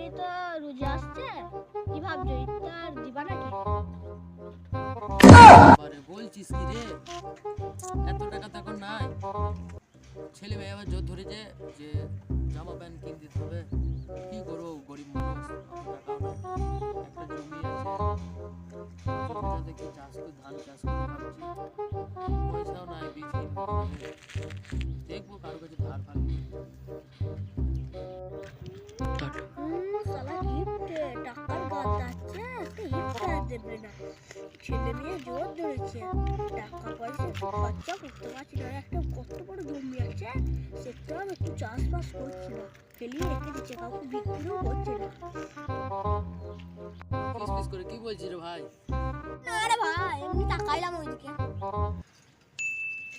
সামনেই তো রোজা আসছে, কি ভাবছো ইফতার দিবা নাকি? আরে বলছিস কি রে, এত টাকা তো এখন নাই। ছেলে মেয়ে আবার জোর ধরেছে যে জামা প্যান্ট কিনে দিতে হবে। কি করবো, গরিব মানুষ, অত টাকাও নাই। একটা জমি আছে, জমিটা দেখি চাষ করে ধান চাষ করে ভাবছি, পয়সাও নাই, বীজ কিনবো কি করে? দেখবো কারো কাছে ধার ফার নিয়ে। শালা গিফট টাকার গাদাচ্ছে, একটা ইফতার দেবে না। ছেলে মেয়ে জোর ধরেছে, টাকা পয়সা খরচা করতে পারছি না। একটা কত বড় জমি আছে, সেটাও একটু চাষবাস করছে না, ফেলিয়ে রেখে দিচ্ছে, কাউকে বিক্রিও করছে না। ফিস ফিস করে কি বলছিস রে ভাই? না রে ভাই, এমনি তাকাইলাম ওইদিকে।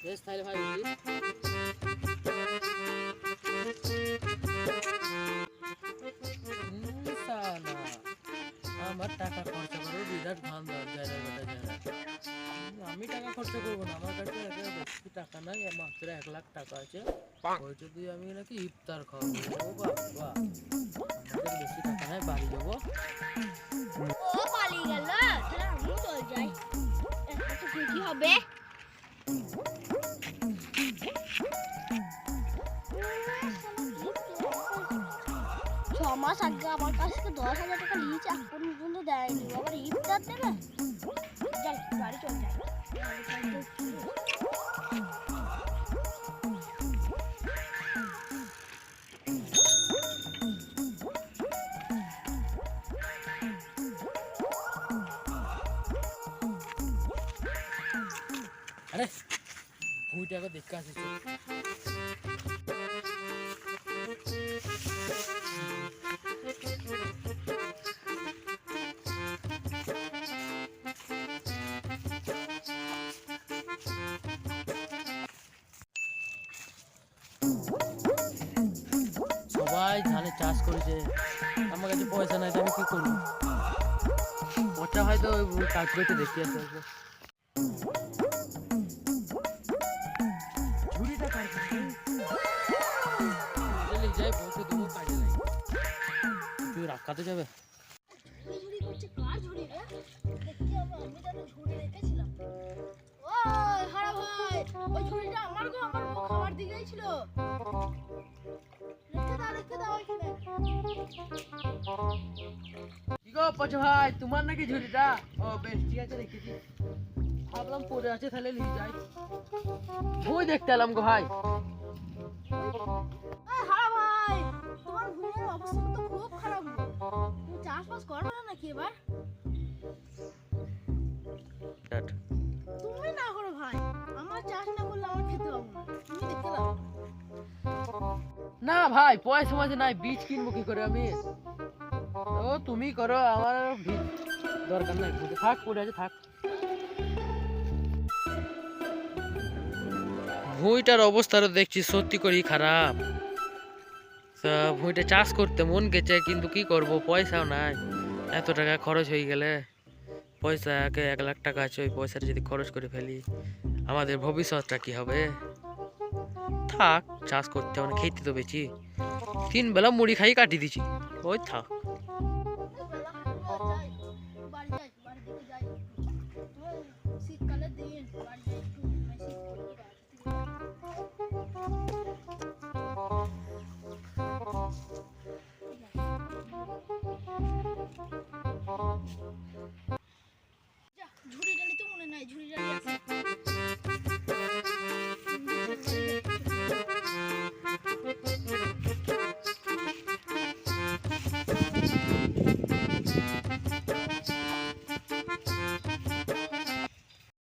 বেশ তাহলে ভাই বুঝলি, শালা আমার টাকা খরচা করে বিরাট ধান দরকার। আমি টাকা খরচা করবো না, আমার কাছে বেশি টাকা নাই, মাত্র 1 লাখ টাকা আছে। ওই যদি আমি নাকি ইফতার খাওয়াবো, বাবা আমাদের বেশি টাকা নাই, বাড়ি যাবো। ও পালিয়ে গেল, তাহলে আমিও চলে যাই, একটা তো খুশি হবে। 6 মাস আগে আমার কাছ থেকে 10,000 টাকা নিয়েছে, এখন পর্যন্ত দেয়নি, আবার ইফতার দেবে। যাই বাড়ি চলে যাই। আরে ভুঁইটাকে দেখে আসিস। সবাই ধানের চাষ করেছে, আমার কাছে পয়সা নাই, তো আমি কি করবো? পচা হয়তো ওই কাজ করতে দেখতে আসতে হবে। ঝুড়িটা কাজ যাই বসে দেবো, কাজে নাই। তুই রাখাতে যাবে? ঝুড়ি করছে, কার ঝুড়ি রে? দেখতে হবে, আমি তো ঝুড়ি রেখেছিলাম। ওই হারা ভাই, ওই ঝুড়িটা আমার গো, আমার বউ খাবার দিকেই ছিল। রেখে দাও এখানে। কি গো পচা ভাই, তোমার নাকি ঝুড়িটা? ও বেশ, ঠিক আছে, রেখেছি। ভাবলাম পড়ে আছে, তাহলে নিয়ে যাই। ভুঁই দেখতে এলাম গো ভাই। এই হারা ভাই, তোমার ভুঁইয়ের অবস্থা তো খুব খারাপ গো। তুমি চাষবাস করবে না নাকি এবার? তুমি না করো ভাই, আমার চাষ না করলে আমার খেতে পাবো না, তুমি দেখতে দাও। না ভাই, পয়সা মাঝে নাই, বীজ কিনবো কি করে আমি? ও তুমি করো, আমার আর বীজ দরকার নাই, থাক পড়ে আছে, থাক। ভুঁইটার অবস্থাটা দেখছি সত্যি করেই খারাপ। ভুঁইটা চাষ করতে মন গেছে, কিন্তু কি করব, পয়সাও নাই। এত টাকা খরচ হয়ে গেলে, পয়সাকে 1 লাখ টাকা আছে, ওই পয়সাটা যদি খরচ করে ফেলি, আমাদের ভবিষ্যৎটা কি হবে? থাক, চাষ করতে মানে খেতে তো বেশি, 3 বেলা মুড়ি খাই কাটিয়ে দিচ্ছি, ওই থাক।